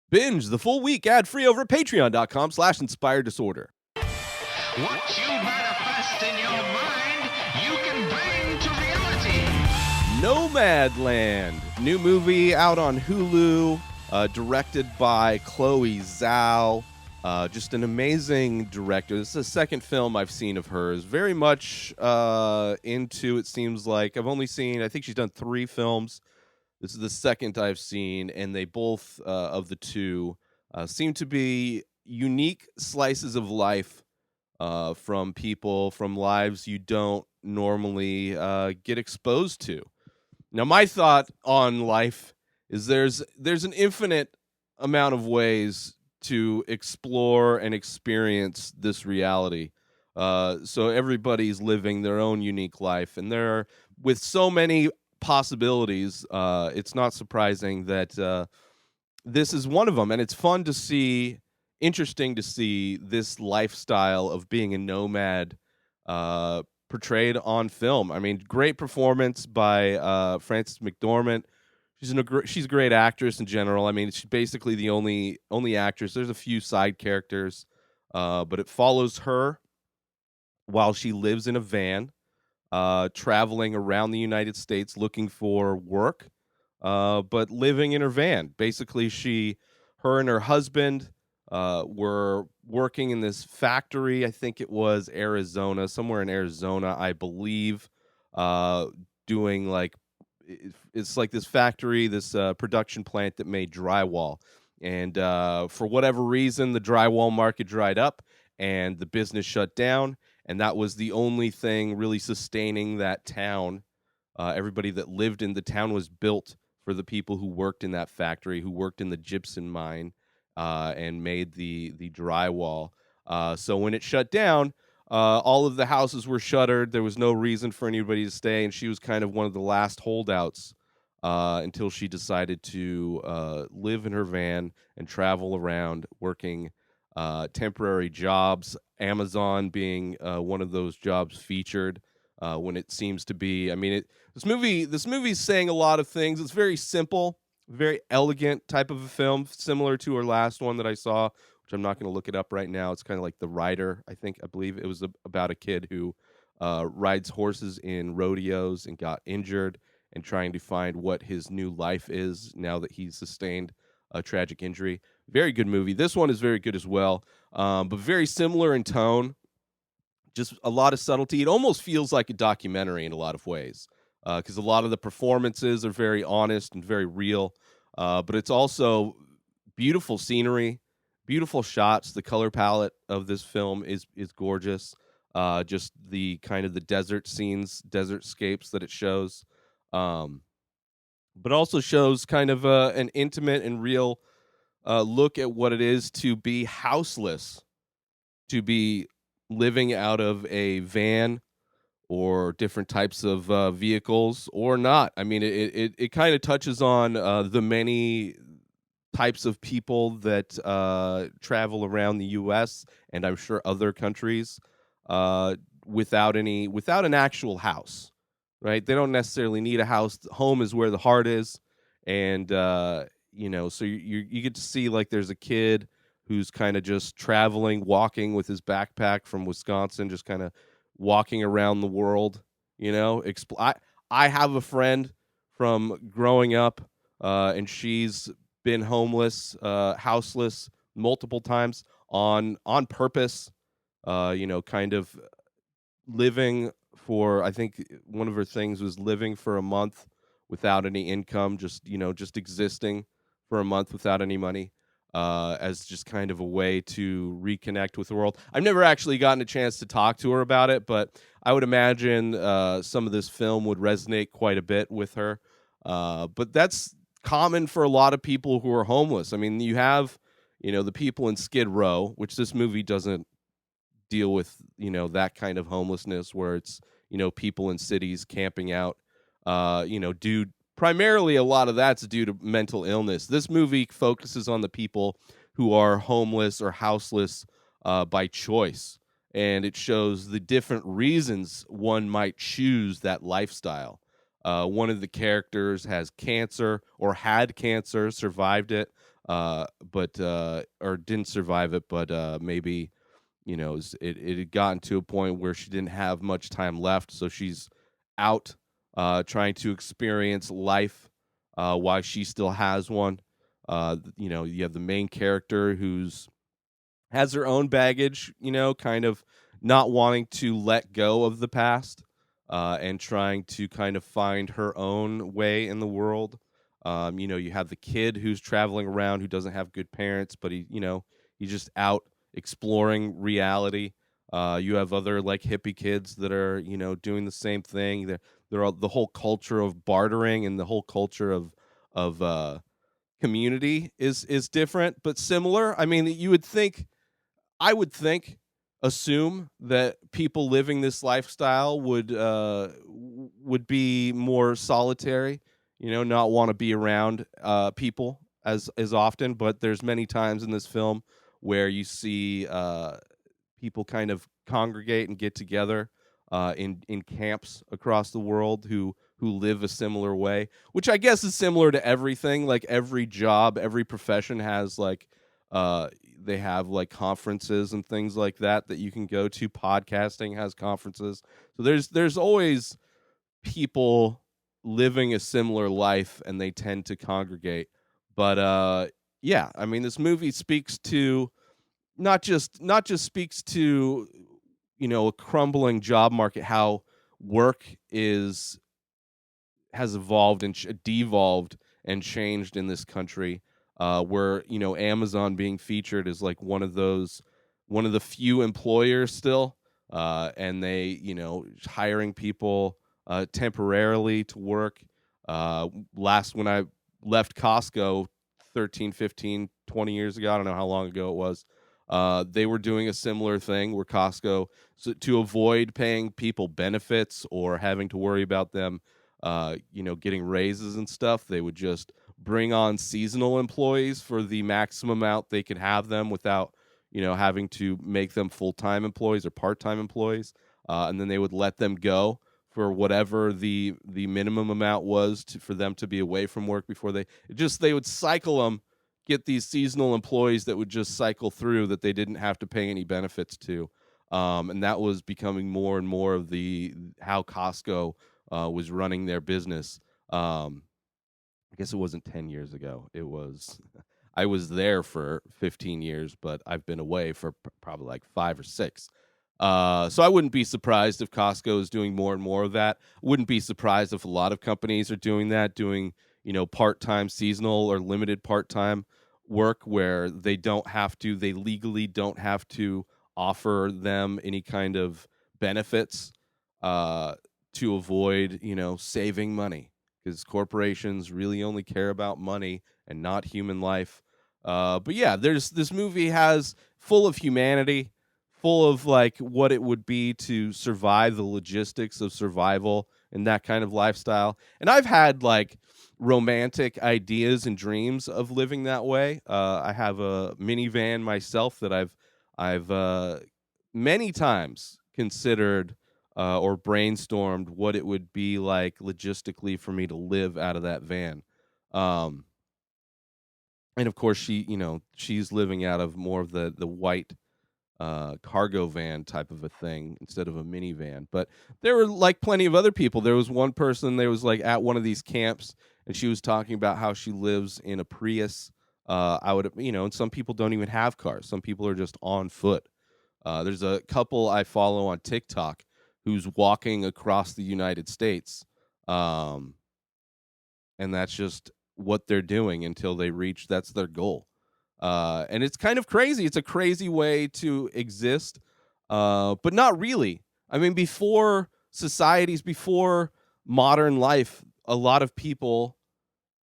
Binge the full week ad-free over at patreon.com/inspired disorder. What you manifest in your mind, you can bring to reality. Nomadland, new movie out on Hulu, directed by Chloé Zhao. Just an amazing director. This is the second film I've seen of hers. Very much into, it seems like. I've only seen, I think she's done 3 films. This is the second I've seen, and they both, of the two, seem to be unique slices of life from people, from lives you don't normally get exposed to. Now, my thought on life is there's an infinite amount of ways to explore and experience this reality. So everybody's living their own unique life, and there are, with so many possibilities, it's not surprising that this is one of them, and it's fun to see, interesting to see this lifestyle of being a nomad portrayed on film. I mean, great performance by Frances McDormand. She's a great actress in general. I mean, she's basically the only actress. There's a few side characters, but it follows her while she lives in a van, traveling around the United States looking for work, but living in her van. Basically, her and her husband were working in this factory. I think it was Arizona, somewhere in Arizona, I believe, doing like, it's like this factory, this production plant that made drywall. And for whatever reason, the drywall market dried up and the business shut down. And that was the only thing really sustaining that town. Everybody that lived in the town was built for the people who worked in that factory, who worked in the gypsum mine and made the drywall. So when it shut down, all of the houses were shuttered. There was no reason for anybody to stay, and she was kind of one of the last holdouts until she decided to live in her van and travel around working temporary jobs, Amazon being one of those jobs featured when it seems to be. I mean, this movie's saying a lot of things. It's very simple, very elegant type of a film, similar to her last one that I saw, which I'm not going to look it up right now. It's kind of like The Rider, I believe. It was about a kid who rides horses in rodeos and got injured and trying to find what his new life is now that he's sustained a tragic injury. Very good movie. This one is very good as well, but very similar in tone. Just a lot of subtlety. It almost feels like a documentary in a lot of ways, because a lot of the performances are very honest and very real, but it's also beautiful scenery, beautiful shots. The color palette of this film is gorgeous. Just the kind of the desert scenes, desert scapes that it shows, but also shows kind of an intimate and real look at what it is to be houseless, to be living out of a van or different types of vehicles or not. I mean, it kind of touches on the many types of people that travel around the U.S. and I'm sure other countries without an actual house, right? They don't necessarily need a house. Home is where the heart is, and so you get to see, like, there's a kid who's kind of just traveling, walking with his backpack from Wisconsin, just kind of walking around the world. I have a friend from growing up, and she's been homeless, houseless multiple times on purpose. Kind of living for, I think one of her things was living for a month without any income, just existing for a month without any money, as just kind of a way to reconnect with the world. I've never actually gotten a chance to talk to her about it, but I would imagine some of this film would resonate quite a bit with her. But that's common for a lot of people who are homeless. I mean, you have, the people in Skid Row, which this movie doesn't deal with, that kind of homelessness where it's, people in cities camping out, primarily a lot of that's due to mental illness. This movie focuses on the people who are homeless or houseless by choice, and it shows the different reasons one might choose that lifestyle. One of the characters has cancer or had cancer, survived it, but or didn't survive it, but maybe it had gotten to a point where she didn't have much time left, so she's out trying to experience life while she still has one. You have the main character who's has her own baggage, kind of not wanting to let go of the past and trying to kind of find her own way in the world. You have the kid who's traveling around who doesn't have good parents, but he's just out exploring reality. You have other like hippie kids that are, doing the same thing. They're all, the whole culture of bartering and the whole culture of community is different but similar. I mean, I would think, assume that people living this lifestyle would be more solitary, not want to be around people as often. But there's many times in this film where you see people kind of congregate and get together in camps across the world who live a similar way, which I guess is similar to everything. Like every job, every profession has like uh, they have like conferences and things like that you can go to. Podcasting has conferences, so there's always people living a similar life, and they tend to congregate. But yeah, I mean, this movie speaks to not just speaks to a crumbling job market, how work is has evolved and devolved and changed in this country, where Amazon being featured is like one of the few employers still, and they hiring people temporarily to work. Last when I left Costco 13, 15, 20 years ago, I don't know how long ago it was. They were doing a similar thing where Costco, so to avoid paying people benefits or having to worry about them getting raises and stuff, they would just bring on seasonal employees for the maximum amount they could have them without, having to make them full-time employees or part-time employees. And then they would let them go for whatever the minimum amount was for them to be away from work before they would cycle them, get these seasonal employees that would just cycle through that they didn't have to pay any benefits to. And that was becoming more and more of the how Costco was running their business. I guess it wasn't 10 years ago. It was, I was there for 15 years, but I've been away for probably like 5 or 6. So I wouldn't be surprised if Costco is doing more and more of that. Wouldn't be surprised if a lot of companies are doing that, doing, part-time seasonal or limited part-time work where they legally don't have to offer them any kind of benefits uh, to avoid, saving money, because corporations really only care about money and not human life. But yeah, there's this movie has full of humanity, full of like what it would be to survive, the logistics of survival in that kind of lifestyle. And I've had like romantic ideas and dreams of living that way. I have a minivan myself that I've many times considered or brainstormed what it would be like logistically for me to live out of that van. Um, and of course, she's living out of more of the white cargo van type of a thing instead of a minivan. But there were like plenty of other people. There was one person that was like at one of these camps, and she was talking about how she lives in a Prius. And some people don't even have cars. Some people are just on foot. There's a couple I follow on TikTok who's walking across the United States. Um, and that's just what they're doing until they reach that's their goal. And it's kind of crazy. It's a crazy way to exist, but not really. I mean, before modern life, a lot of people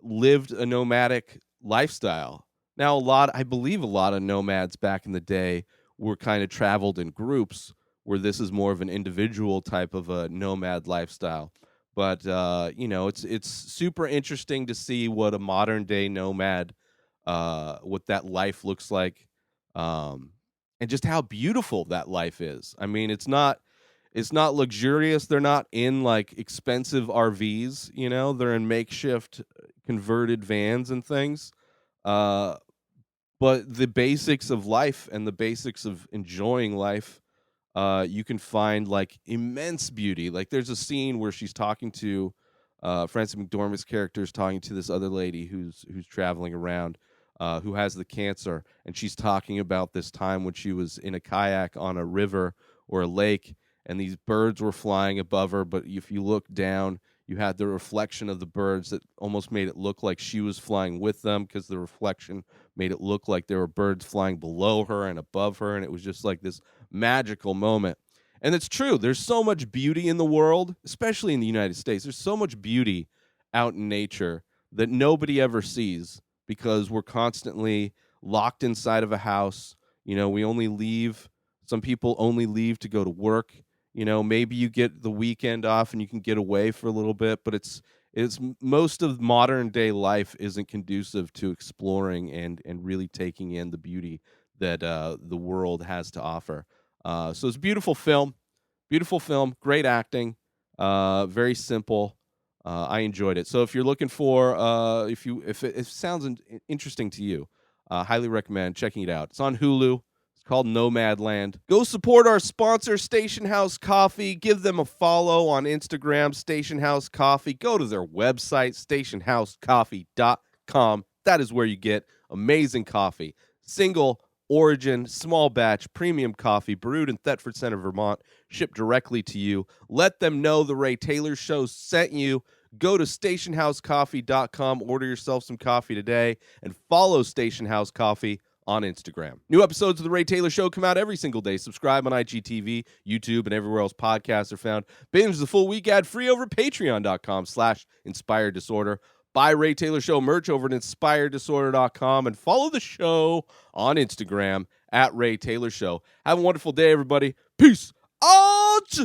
lived a nomadic lifestyle. Now, I believe a lot of nomads back in the day were kind of traveled in groups, where this is more of an individual type of a nomad lifestyle. But it's super interesting to see what a modern day nomad, what that life looks like, um, and just how beautiful that life is. I mean, it's not luxurious. They're not in like expensive RVs. They're in makeshift converted vans and things. Uh, but the basics of life and the basics of enjoying life, you can find like immense beauty. Like there's a scene where she's talking to Frances McDormand's character is talking to this other lady who's traveling around, who has the cancer, and she's talking about this time when she was in a kayak on a river or a lake, and these birds were flying above her. But if you look down, you had the reflection of the birds that almost made it look like she was flying with them, because the reflection made it look like there were birds flying below her and above her, and it was just like this magical moment. And it's true. There's so much beauty in the world, especially in the United States. There's so much beauty out in nature that nobody ever sees because we're constantly locked inside of a house. We only leave. Some people only leave to go to work. Maybe you get the weekend off and you can get away for a little bit, but it's most of modern day life isn't conducive to exploring and really taking in the beauty that the world has to offer. So it's a beautiful film, great acting, very simple. I enjoyed it. So if you're looking for, if it sounds interesting to you, highly recommend checking it out. It's on Hulu. It's called Nomadland. Go support our sponsor, Station House Coffee. Give them a follow on Instagram, Station House Coffee. Go to their website, stationhousecoffee.com. That is where you get amazing coffee. Single origin, small batch, premium coffee brewed in Thetford Center, Vermont, shipped directly to you. Let them know the Ray Taylor Show sent you. Go to stationhousecoffee.com, order yourself some coffee today, and follow Station House Coffee on Instagram. New episodes of The Ray Taylor Show come out every single day. Subscribe on IGTV, YouTube, and everywhere else podcasts are found. Binge the full week ad-free over patreon.com/inspired disorder. Buy Ray Taylor Show merch over at inspireddisorder.com and follow the show on Instagram at Ray Taylor Show. Have a wonderful day, everybody. Peace out!